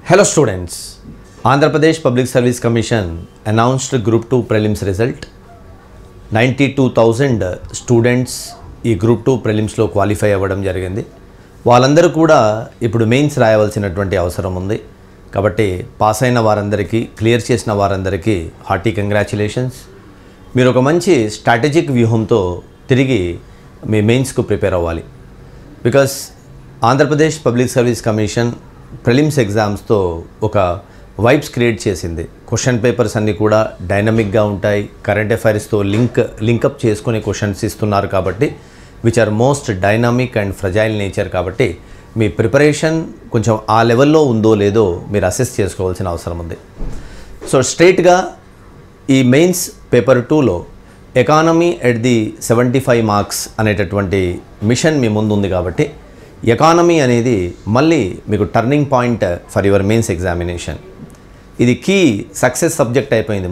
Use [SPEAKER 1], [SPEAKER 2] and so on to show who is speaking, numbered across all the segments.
[SPEAKER 1] Hello students, Andhra Pradesh Public Service Commission announced Group 2 prelims result. 92,000 students ఈ Group 2 prelims లో qualify అవ్వడం జరిగింది. వాళ్ళందరూ కూడా ఇప్పుడు మెయిన్స్ రాయవలసినటువంటి అవసరం ఉంది. కాబట్టి పాస్ అయిన వారందరికీ, క్లియర్ చేసిన వారందరికీ హార్టీ కంగ్రాచులేషన్స్. మీరు ఒక మంచి స్ట్రాటజిక్ వ్యూహంతో తిరిగి మీ మెయిన్స్కు ప్రిపేర్ అవ్వాలి. Because Andhra Pradesh public service commission prelims ఎగ్జామ్స్తో ఒక వైబ్స్ క్రియేట్ చేసింది. క్వశ్చన్ పేపర్స్ అన్నీ కూడా డైనమిక్గా ఉంటాయి. కరెంట్ అఫైర్స్తో లింకప్ చేసుకునే క్వశ్చన్స్ ఇస్తున్నారు కాబట్టి which are most dynamic and fragile nature. కాబట్టి మీ ప్రిపరేషన్ కొంచెం ఆ లెవెల్లో ఉందో లేదో మీరు అసెస్ చేసుకోవాల్సిన అవసరం ఉంది. సో స్ట్రైట్గా ఈ మెయిన్స్ పేపర్ 2లో ఎకానమీ ఎట్ ది 75 మార్క్స్ అనేటటువంటి మిషన్ మీ ముందు ఉంది. కాబట్టి ఎకానమీ అనేది మళ్ళీ మీకు turning point for your mains examination. ఇది కీ సక్సెస్ సబ్జెక్ట్ అయిపోయింది.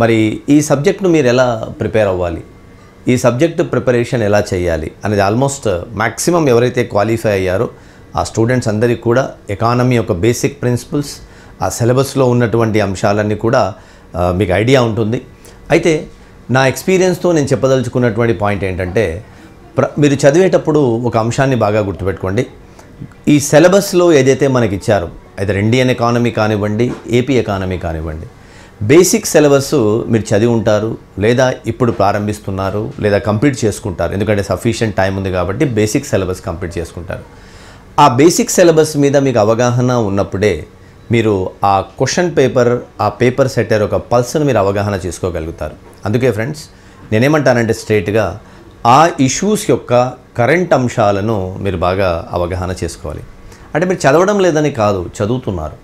[SPEAKER 1] మరి ఈ సబ్జెక్ట్ను మీరు ఎలా ప్రిపేర్ అవ్వాలి, ఈ సబ్జెక్ట్ ప్రిపరేషన్ ఎలా చేయాలి అనేది ఆల్మోస్ట్ మ్యాక్సిమం ఎవరైతే క్వాలిఫై అయ్యారో ఆ స్టూడెంట్స్ అందరికీ కూడా ఎకానమీ యొక్క బేసిక్ ప్రిన్సిపల్స్, ఆ సిలబస్లో ఉన్నటువంటి అంశాలన్నీ కూడా మీకు ఐడియా ఉంటుంది. అయితే నా ఎక్స్పీరియన్స్తో నేను చెప్పదలుచుకున్నటువంటి పాయింట్ ఏంటంటే, మీరు చదివేటప్పుడు ఒక అంశాన్ని బాగా గుర్తుపెట్టుకోండి. ఈ సిలబస్లో ఏదైతే మనకి ఇచ్చారో, అయితే ఇండియన్ ఎకానమీ కానివ్వండి, ఏపీ ఎకానమీ కానివ్వండి, బేసిక్ సిలబస్ మీరు చదివి ఉంటారు, లేదా ఇప్పుడు ప్రారంభిస్తున్నారు, లేదా కంప్లీట్ చేసుకుంటారు. ఎందుకంటే సఫిషియెంట్ టైం ఉంది కాబట్టి బేసిక్ సిలబస్ కంప్లీట్ చేసుకుంటారు. ఆ బేసిక్ సిలబస్ మీద మీకు అవగాహన ఉన్నప్పుడే మీరు ఆ క్వశ్చన్ పేపర్, ఆ పేపర్ సెట్టర్ ఒక పల్స్ను మీరు అవగాహన చేసుకోగలుగుతారు. అందుకే ఫ్రెండ్స్, నేనేమంటానంటే స్ట్రైట్గా ఆ ఇష్యూస్ యొక్క కరెంట్ అంశాలను మీరు బాగా అవగాహన చేసుకోవాలి. అంటే మీరు చదవడం లేదని కాదు, చదువుతున్నారు.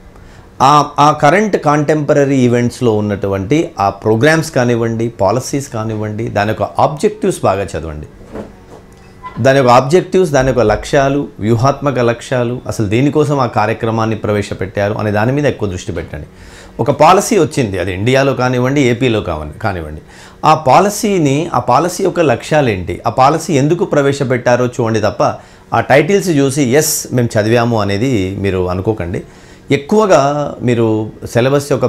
[SPEAKER 1] ఆ కరెంట్ కాంటెంపరీ ఈవెంట్స్లో ఉన్నటువంటి ఆ ప్రోగ్రామ్స్ కానివ్వండి, పాలసీస్ కానివ్వండి, దాని యొక్క ఆబ్జెక్టివ్స్ బాగా చదవండి. దాని యొక్క ఆబ్జెక్టివ్స్, దాని యొక్క లక్ష్యాలు, వ్యూహాత్మక లక్ష్యాలు, అసలు దేనికోసం ఆ కార్యక్రమాన్ని ప్రవేశపెట్టారు అనే దాని మీద ఎక్కువ దృష్టి పెట్టండి. ఒక పాలసీ వచ్చింది, అది ఇండియాలో కానివ్వండి, ఏపీలో కానివ్వండి, ఆ పాలసీ యొక్క లక్ష్యాలు ఏంటి, ఆ పాలసీ ఎందుకు ప్రవేశపెట్టారో చూడండి తప్ప ఆ టైటిల్స్ చూసి ఎస్ మేము చదివాము అనేది మీరు అనుకోకండి. ఎక్కువగా మీరు సిలబస్ యొక్క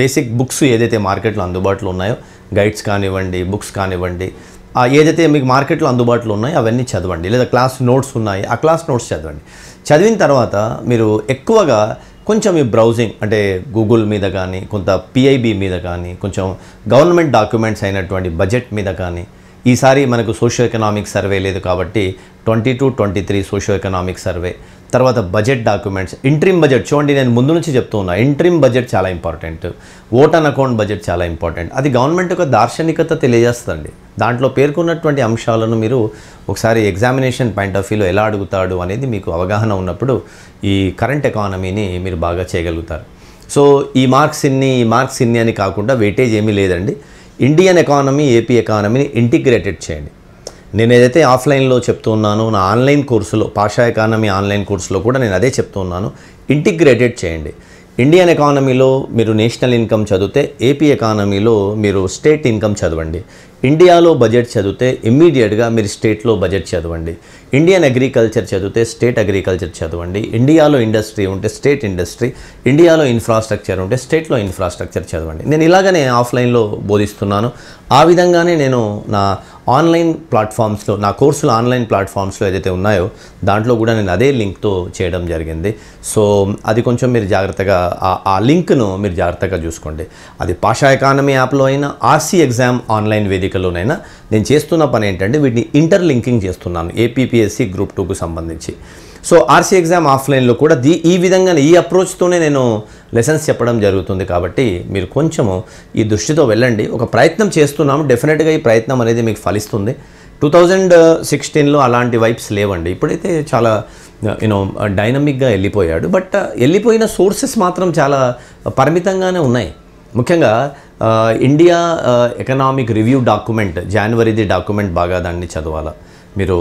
[SPEAKER 1] బేసిక్ బుక్స్ ఏదైతే మార్కెట్లో అందుబాటులో ఉన్నాయో, గైడ్స్ కానివ్వండి, బుక్స్ కానివ్వండి, ఏదైతే మీకు మార్కెట్లో అందుబాటులో ఉన్నాయో అవన్నీ చదవండి. లేదా క్లాస్ నోట్స్ ఉన్నాయి, ఆ క్లాస్ నోట్స్ చదవండి. చదివిన తర్వాత మీరు ఎక్కువగా కొంచెం ఈ బ్రౌజింగ్, అంటే గూగుల్ మీద కానీ, కొంత పిఐబి మీద కానీ, కొంచెం గవర్నమెంట్ డాక్యుమెంట్స్ అయినటువంటి బడ్జెట్ మీద కానీ, ఈసారి మనకు సోషియో ఎకనామిక్ సర్వే లేదు కాబట్టి 22-23 సోషియో ఎకనామిక్ సర్వే, తర్వాత బడ్జెట్ డాక్యుమెంట్స్, ఇంట్రిమ్ బడ్జెట్ చూడండి. నేను ముందు నుంచి చెప్తూ ఉన్నా, ఇంట్రిమ్ బడ్జెట్ చాలా important, vote and account budget చాలా ఇంపార్టెంట్. అది గవర్నమెంట్ యొక్క దార్శనికత తెలియజేస్తుంది. దాంట్లో పేర్కొన్నటువంటి అంశాలను మీరు ఒకసారి ఎగ్జామినేషన్ పాయింట్ ఆఫ్ వ్యూలో ఎలా అడుగుతాడు అనేది మీకు అవగాహన ఉన్నప్పుడు ఈ కరెంట్ ఎకానమీని మీరు బాగా చేయగలుగుతారు. సో ఈ మార్క్స్ ఇన్ని అని కాకుండా వెయిటేజ్ ఏమీ లేదండి. ఇండియన్ ఎకానమీ, ఏపీ ఎకానమీని ఇంటిగ్రేటెడ్ చేయండి. నేను ఏదైతే ఆఫ్లైన్లో చెప్తూ ఉన్నానో, నా ఆన్లైన్ కోర్సులో, పాషా ఎకానమీ ఆన్లైన్ కోర్సులో కూడా నేను అదే చెప్తూ ఉన్నాను. ఇంటిగ్రేటెడ్ చేయండి. ఇండియన్ ఎకానమీలో మీరు నేషనల్ ఇన్కమ్ చదివితే, ఏపీ ఎకానమీలో మీరు స్టేట్ ఇన్కమ్ చదవండి. ఇండియాలో బడ్జెట్ చదివితే ఇమ్మీడియట్గా మీరు స్టేట్లో బడ్జెట్ చదవండి. ఇండియన్ అగ్రికల్చర్ చదివితే స్టేట్ అగ్రికల్చర్ చదవండి. ఇండియాలో ఇండస్ట్రీ ఉంటే స్టేట్ ఇండస్ట్రీ, ఇండియాలో ఇన్ఫ్రాస్ట్రక్చర్ ఉంటే స్టేట్లో ఇన్ఫ్రాస్ట్రక్చర్ చదవండి. నేను ఇలాగనే ఆఫ్లైన్లో బోధిస్తున్నాను. ఆ విధంగానే నేను నా ఆన్లైన్ ప్లాట్ఫామ్స్లో, నా కోర్సులు ఆన్లైన్ ప్లాట్ఫామ్స్లో ఏదైతే ఉన్నాయో దాంట్లో కూడా నేను అదే లింక్తో చేయడం జరిగింది. సో అది కొంచెం మీరు జాగ్రత్తగా ఆ లింక్ను మీరు జాగ్రత్తగా చూసుకోండి. అది పాషా ఎకానమీ యాప్లో అయినా, ఆర్సీ ఎగ్జామ్ ఆన్లైన్ వేదికలోనైనా నేను చేస్తున్న పని ఏంటంటే వీటిని ఇంటర్లింకింగ్ చేస్తున్నాను ఏపీపీఎస్సీ గ్రూప్ 2కు సంబంధించి. సో ఆర్సీ ఎగ్జామ్ ఆఫ్లైన్లో కూడా ఈ విధంగానే, ఈ అప్రోచ్తోనే నేను లెసన్స్ చెప్పడం జరుగుతుంది. కాబట్టి మీరు కొంచెము ఈ దృష్టితో వెళ్ళండి. ఒక ప్రయత్నం చేస్తున్నాము, డెఫినెట్గా ఈ ప్రయత్నం అనేది మీకు ఫలిస్తుంది. 2016లో అలాంటి వైబ్స్ లేవండి. ఇప్పుడైతే చాలా డైనమిక్గా వెళ్ళిపోయాడు. బట్ వెళ్ళిపోయిన సోర్సెస్ మాత్రం చాలా పరిమితంగానే ఉన్నాయి. ముఖ్యంగా ఇండియా ఎకనామిక్ రివ్యూ డాక్యుమెంట్, జనవరిది డాక్యుమెంట్ బాగా దాన్ని చదవాలా. మీరు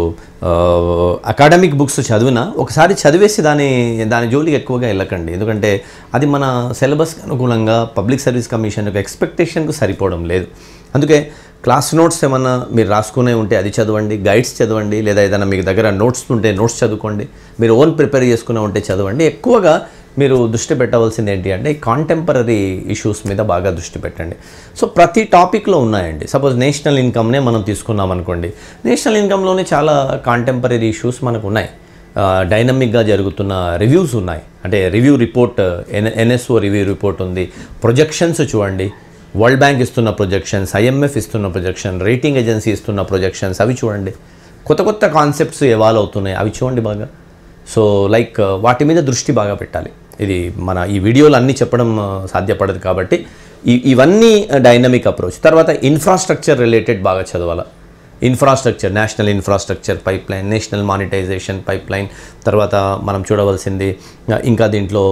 [SPEAKER 1] అకాడమిక్ బుక్స్ చదివినా ఒకసారి చదివేసి దాని జోలికి ఎక్కువగా వెళ్ళకండి. ఎందుకంటే అది మన సిలబస్కి అనుగుణంగా పబ్లిక్ సర్వీస్ కమిషన్ యొక్క ఎక్స్పెక్టేషన్కు సరిపోవడం లేదు. అందుకే క్లాస్ నోట్స్ ఏమన్నా మీరు రాసుకునే ఉంటే అది చదవండి, గైడ్స్ చదవండి, లేదా ఏదైనా మీకు దగ్గర నోట్స్ ఉంటే నోట్స్ చదువుకోండి, మీరు ఓన్ ప్రిపేర్ చేసుకునే ఉంటే చదవండి. ఎక్కువగా మీరు దృష్టి పెట్టవలసింది ఏంటి అంటే కాంటెంపరీ ఇష్యూస్ మీద బాగా దృష్టి పెట్టండి. సో ప్రతి టాపిక్లో ఉన్నాయండి. సపోజ్ నేషనల్ ఇన్కమ్నే మనం తీసుకున్నాం అనుకోండి, నేషనల్ ఇన్కమ్లోనే చాలా కాంటెంపరీ ఇష్యూస్ మనకు ఉన్నాయి. డైనమిక్గా జరుగుతున్న రివ్యూస్ ఉన్నాయి. అంటే review report, NSO review report ఉంది. ప్రొజెక్షన్స్ చూడండి, వరల్డ్ బ్యాంక్ ఇస్తున్న ప్రొజెక్షన్స్, ఐఎంఎఫ్ ఇస్తున్న ప్రొజెక్షన్, రేటింగ్ ఏజెన్సీ ఇస్తున్న ప్రొజెక్షన్స్, అవి చూడండి. కొత్త కొత్త కాన్సెప్ట్స్ ఎవాల్వ్ అవుతున్నాయి, అవి చూడండి బాగా. సో లైక్ వాటి మీద దృష్టి బాగా పెట్టాలి. ఇది మన ఈ వీడియోలు అన్నీ చెప్పడం సాధ్యపడదు కాబట్టి ఇవన్నీ డైనమిక్ అప్రోచ్. తర్వాత ఇన్ఫ్రాస్ట్రక్చర్ రిలేటెడ్ బాగా చదవాలి. Infrastructure, national infrastructure pipeline, national monetisation pipeline, తర్వాత మనం చూడవలసింది ఇంకా దీంట్లో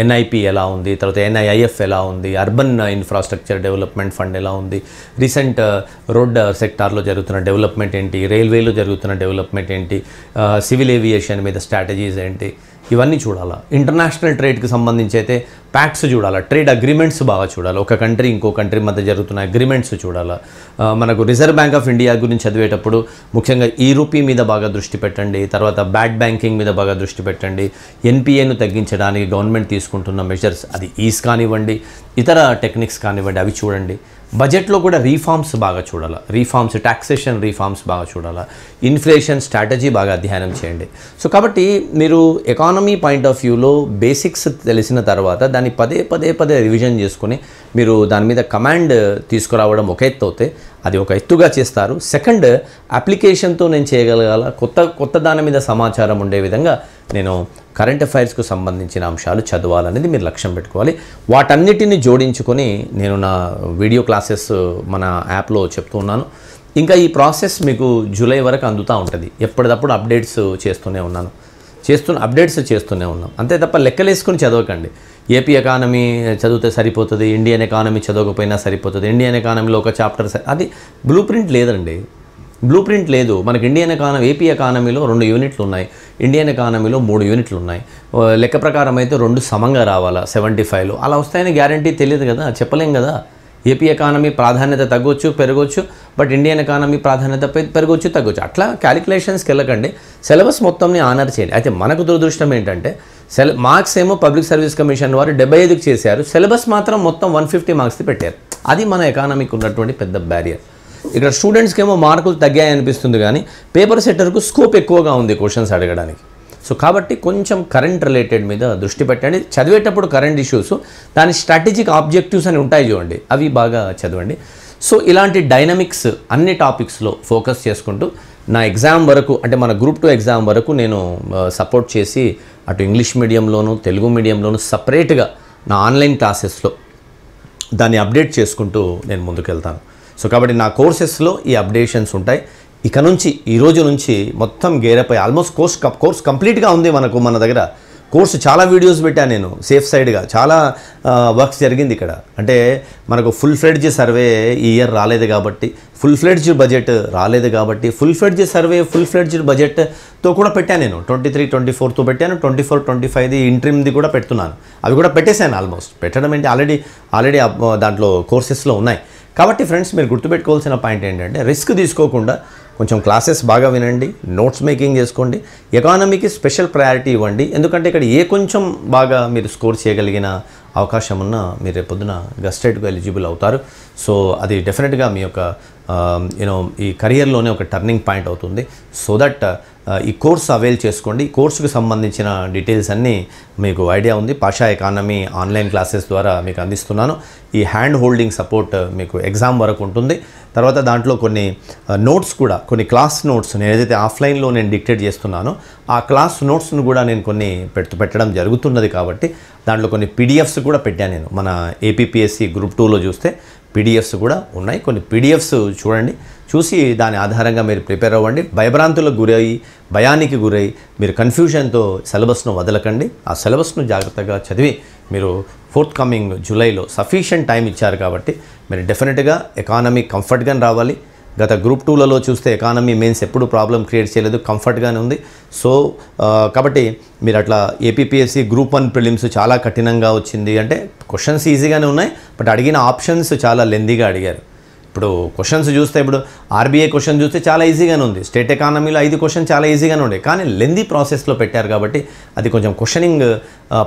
[SPEAKER 1] ఎన్ఐపి ఎలా ఉంది, తర్వాత ఎన్ఐఐఎఫ్ ఎలా ఉంది, అర్బన్ ఇన్ఫ్రాస్ట్రక్చర్ డెవలప్మెంట్ ఫండ్ ఎలా ఉంది, రీసెంట్ రోడ్ సెక్టార్లో జరుగుతున్న డెవలప్మెంట్ ఏంటి, రైల్వేలో జరుగుతున్న డెవలప్మెంట్ ఏంటి, సివిల్ ఏవియేషన్ మీద స్ట్రాటజీస్ ఏంటి, ఇవన్నీ చూడాలా. ఇంటర్నేషనల్ ట్రేడ్కి సంబంధించి అయితే ప్యాక్ట్స్ చూడాలా, ట్రేడ్ అగ్రిమెంట్స్ బాగా చూడాలి. ఒక కంట్రీ ఇంకో కంట్రీ మధ్య జరుగుతున్న అగ్రిమెంట్స్ చూడాలా. మనకు రిజర్వ్ బ్యాంక్ ఆఫ్ ఇండియా గురించి చదివేటప్పుడు ముఖ్యంగా ఈ రూపీ మీద బాగా దృష్టి పెట్టండి. తర్వాత బ్యాడ్ బ్యాంకింగ్ మీద బాగా దృష్టి పెట్టండి. ఎన్పిఏను తగ్గించడానికి గవర్నమెంట్ తీసుకుంటున్న మెజర్స్, అది ఈస్ కానివ్వండి, ఇతర టెక్నిక్స్ కానివ్వండి, అవి చూడండి. బడ్జెట్లో కూడా రీఫార్మ్స్ బాగా చూడాలి. రీఫార్మ్స్, టాక్సేషన్ రీఫార్మ్స్ బాగా చూడాలి. ఇన్ఫ్లేషన్ స్ట్రాటజీ బాగా అధ్యయనం చేయండి. సో కాబట్టి మీరు ఎకానమీ పాయింట్ ఆఫ్ వ్యూలో బేసిక్స్ తెలిసిన తర్వాత దాన్ని పదే రివిజన్ చేసుకుని మీరు దాని మీద కమాండ్ తీసుకురావడం ఒక ఎత్తు అవుతే అది ఒక ఎత్తుగా చేస్తారు. సెకండ్, అప్లికేషన్తో నేను చేయగలగాల, కొత్త దాని మీద సమాచారం ఉండే విధంగా నేను కరెంట్ అఫైర్స్కు సంబంధించిన అంశాలు చదవాలనేది మీరు లక్ష్యం పెట్టుకోవాలి. వాటన్నిటిని జోడించుకొని నేను నా వీడియో క్లాసెస్ మన యాప్లో చెప్తున్నాను. ఇంకా ఈ ప్రాసెస్ మీకు జూలై వరకు అందుతూ ఉంటుంది. ఎప్పటికప్పుడు అప్డేట్స్ చేస్తూనే ఉన్నాను. అప్డేట్స్ చేస్తూనే ఉన్నాం. అంతే తప్ప లెక్కలేసుకుని చదవకండి. ఏపీ ఎకానమీ చదివితే సరిపోతుంది, ఇండియన్ ఎకానమీ చదవకపోయినా సరిపోతుంది, ఇండియన్ ఎకానమీలో ఒక చాప్టర్, అది బ్లూ ప్రింట్ లేదండి. బ్లూ ప్రింట్ లేదు. మనకి ఇండియన్ ఎకానమీ, ఏపీ ఎకానమీలో 2 యూనిట్లు ఉన్నాయి, ఇండియన్ ఎకానమీలో 3 యూనిట్లు ఉన్నాయి. లెక్క ప్రకారం అయితే 2 సమంగా రావాలా 75లో. అలా వస్తాయని గ్యారంటీ తెలియదు కదా, చెప్పలేం కదా. ఏపీ ఎకానమీ ప్రాధాన్యత తగ్గొచ్చు, పెరగొచ్చు, బట్ ఇండియన్ ఎకానమీ ప్రాధాన్యత పెరగొచ్చు, తగ్గొచ్చు. అట్లా క్యాలిక్యులేషన్స్కి వెళ్ళకండి. సిలబస్ మొత్తంని ఆనర్ చేయండి. అయితే మనకు దురదృష్టం ఏంటంటే మార్క్స్ ఏమో పబ్లిక్ సర్వీస్ కమిషన్ వారు 75కి చేశారు, సిలబస్ మాత్రం మొత్తం 150 మార్క్స్కి పెట్టారు. అది మన ఎకానమీకి ఉన్నటువంటి పెద్ద బ్యారియర్. ఇక్కడ స్టూడెంట్స్కి ఏమో మార్కులు తగ్గాయి అనిపిస్తుంది, కానీ పేపర్ సెట్టర్కు స్కోప్ ఎక్కువగా ఉంది క్వశ్చన్స్ అడగడానికి. సో కాబట్టి కొంచెం కరెంట్ రిలేటెడ్ మీద దృష్టి పెట్టండి. చదివేటప్పుడు కరెంట్ ఇష్యూస్, దాని స్ట్రాటజిక్ ఆబ్జెక్టివ్స్ అని ఉంటాయి చూడండి, అవి బాగా చదవండి. సో ఇలాంటి డైనమిక్స్ అన్ని టాపిక్స్లో ఫోకస్ చేసుకుంటూ నా ఎగ్జామ్ వరకు, అంటే మన గ్రూప్ 2 ఎగ్జామ్ వరకు నేను సపోర్ట్ చేసి అటు ఇంగ్లీష్ మీడియంలోను తెలుగు మీడియంలోను సపరేట్గా నా ఆన్లైన్ క్లాసెస్లో దాన్ని అప్డేట్ చేసుకుంటూ నేను ముందుకెళ్తాను. సో కాబట్టి నా కోర్సెస్లో ఈ అప్డేషన్స్ ఉంటాయి. ఇక నుంచి ఈ రోజు నుంచి మొత్తం గేరపై ఆల్మోస్ట్ కోర్స్ కంప్లీట్గా ఉంది మన దగ్గర. కోర్సు చాలా వీడియోస్ పెట్టాను నేను సేఫ్ సైడ్గా, చాలా వర్క్స్ జరిగింది ఇక్కడ. అంటే మనకు ఫుల్ ఫ్లెడ్జ్ సర్వే ఈ ఇయర్ రాలేదు కాబట్టి, ఫుల్ ఫ్లెడ్జ్డ్ బడ్జెట్ రాలేదు కాబట్టి, full fledged survey full fledged బడ్జెట్తో కూడా పెట్టాను నేను. 23-24తో పెట్టాను, 24-25ది ఇంట్రిమ్ది కూడా పెడుతున్నాను. అవి కూడా పెట్టేశాను. ఆల్మోస్ట్ పెట్టడం ఏంటి, ఆల్రెడీ దాంట్లో కోర్సెస్లో ఉన్నాయి. కాబట్టి ఫ్రెండ్స్, మీరు గుర్తుపెట్టుకోవాల్సిన పాయింట్ ఏంటంటే రిస్క్ తీసుకోకుండా కొంచెం క్లాసెస్ బాగా వినండి, నోట్స్ మేకింగ్ చేసుకోండి, ఎకానమీకి స్పెషల్ ప్రయారిటీ ఇవ్వండి. ఎందుకంటే ఇక్కడ కొంచెం బాగా మీరు స్కోర్ చేయగలిగిన అవకాశం ఉన్న మీరు రేపొద్దున గస్టెడ్కు ఎలిజిబుల్ అవుతారు. సో అది డెఫినెట్గా మీ యొక్క ఈ కెరియర్లోనే ఒక టర్నింగ్ పాయింట్ అవుతుంది. సో దట్ ఈ కోర్స్ అవైల్ చేసుకోండి. ఈ కోర్సుకు సంబంధించిన డీటెయిల్స్ అన్నీ మీకు ఐడియా ఉంది. పాషా ఎకానమీ ఆన్లైన్ క్లాసెస్ ద్వారా మీకు అందిస్తున్నాను. ఈ హ్యాండ్ హోల్డింగ్ సపోర్ట్ మీకు ఎగ్జామ్ వరకు ఉంటుంది. తర్వాత దాంట్లో కొన్ని నోట్స్ కూడా, కొన్ని క్లాస్ నోట్స్ నేను ఏదైతే ఆఫ్లైన్లో నేను డిక్టేట్ చేస్తున్నానో ఆ క్లాస్ నోట్స్ను కూడా నేను కొన్ని పెట్టడం జరుగుతున్నది. కాబట్టి దాంట్లో కొన్ని పీడిఎఫ్స్ కూడా పెట్టాను నేను. మన ఏపీపీఎస్సీ గ్రూప్ 2లో చూస్తే పీడిఎఫ్స్ కూడా ఉన్నాయి. కొన్ని పీడిఎఫ్స్ చూడండి, చూసి దాని ఆధారంగా మీరు ప్రిపేర్ అవ్వండి. భయభ్రాంతులకు భయానికి గురై మీరు కన్ఫ్యూజన్తో సిలబస్ను వదలకండి. ఆ సిలబస్ను జాగ్రత్తగా చదివి మీరు ఫోర్త్ కమింగ్ జూలైలో సఫిషియంట్ టైం ఇచ్చారు కాబట్టి మీరు డెఫినెట్గా ఎకానమీ కంఫర్ట్గానే రావాలి. గత గ్రూప్ 2లలో చూస్తే ఎకానమీ మెయిన్స్ ఎప్పుడు ప్రాబ్లం క్రియేట్ చేయలేదు, కంఫర్ట్గానే ఉంది. సో కాబట్టి మీరు అట్లా ఏపీపీఎస్సీ గ్రూప్ 1 ప్రిలిమ్స్ చాలా కఠినంగా వచ్చింది అంటే క్వశ్చన్స్ ఈజీగానే ఉన్నాయి, బట్ అడిగిన ఆప్షన్స్ చాలా లెందీగా అడిగారు. ఇప్పుడు క్వశ్చన్స్ చూస్తే, ఇప్పుడు ఆర్బీఐ క్వశ్చన్ చూస్తే చాలా ఈజీగానే ఉంది, స్టేట్ ఎకానమీలో 5 క్వశ్చన్ చాలా ఈజీగానే ఉండే, కానీ లెందీ ప్రాసెస్లో పెట్టారు కాబట్టి అది కొంచెం క్వశ్చనింగ్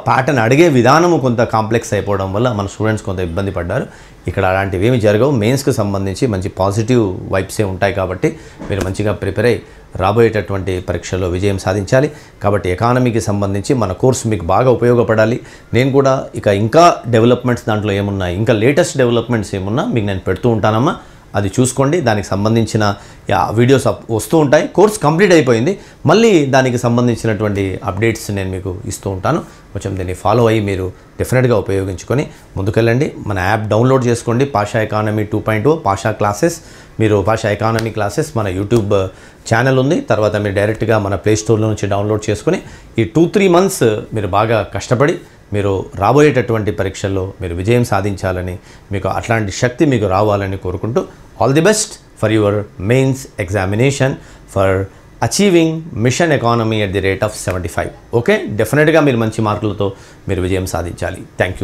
[SPEAKER 1] ప్యాటర్న్ అడిగే విధానము కొంత కాంప్లెక్స్ అయిపోవడం వల్ల మన స్టూడెంట్స్ కొంత ఇబ్బంది పడ్డారు. ఇక్కడ అలాంటివి ఏమి జరగవు. మెయిన్స్కి సంబంధించి మంచి పాజిటివ్ వైబ్సే ఉంటాయి కాబట్టి మీరు మంచిగా ప్రిపేర్ అయ్యి రాబోయేటటువంటి పరీక్షల్లో విజయం సాధించాలి. కాబట్టి ఎకానమీకి సంబంధించి మన కోర్సు మీకు బాగా ఉపయోగపడాలి. నేను కూడా ఇంకా డెవలప్మెంట్స్ దాంట్లో ఏమున్నాయి, ఇంకా లేటెస్ట్ డెవలప్మెంట్స్ ఏమున్నా మీకు నేను పెడుతూ ఉంటానమ్మా. అది చూసుకోండి. దానికి సంబంధించిన వీడియోస్ వస్తూ ఉంటాయి. కోర్స్ కంప్లీట్ అయిపోయింది, మళ్ళీ దానికి సంబంధించినటువంటి అప్డేట్స్ నేను మీకు ఇస్తూ ఉంటాను. కొంచెం దీన్ని ఫాలో అయ్యి మీరు డెఫినెట్గా ఉపయోగించుకొని ముందుకెళ్ళండి. మన యాప్ డౌన్లోడ్ చేసుకోండి. Pasha economy 2.0 Pasha classes. మీరు పాషా ఎకానమీ క్లాసెస్ మన యూట్యూబ్ ఛానల్ ఉంది. తర్వాత మీరు డైరెక్ట్గా మన ప్లే స్టోర్లో నుంచి డౌన్లోడ్ చేసుకొని ఈ 2-3 మంత్స్ మీరు బాగా కష్టపడి మీరు రాబోయేటటువంటి పరీక్షల్లో మీరు విజయం సాధించాలని, మీకు అట్లాంటి శక్తి మీకు రావాలని కోరుకుంటూ all the best for your mains examination for achieving mission economy at the rate of 75. Okay, డెఫినెట్గా మీరు మంచి మార్కులతో మీరు విజయం సాధించాలి. Thank you.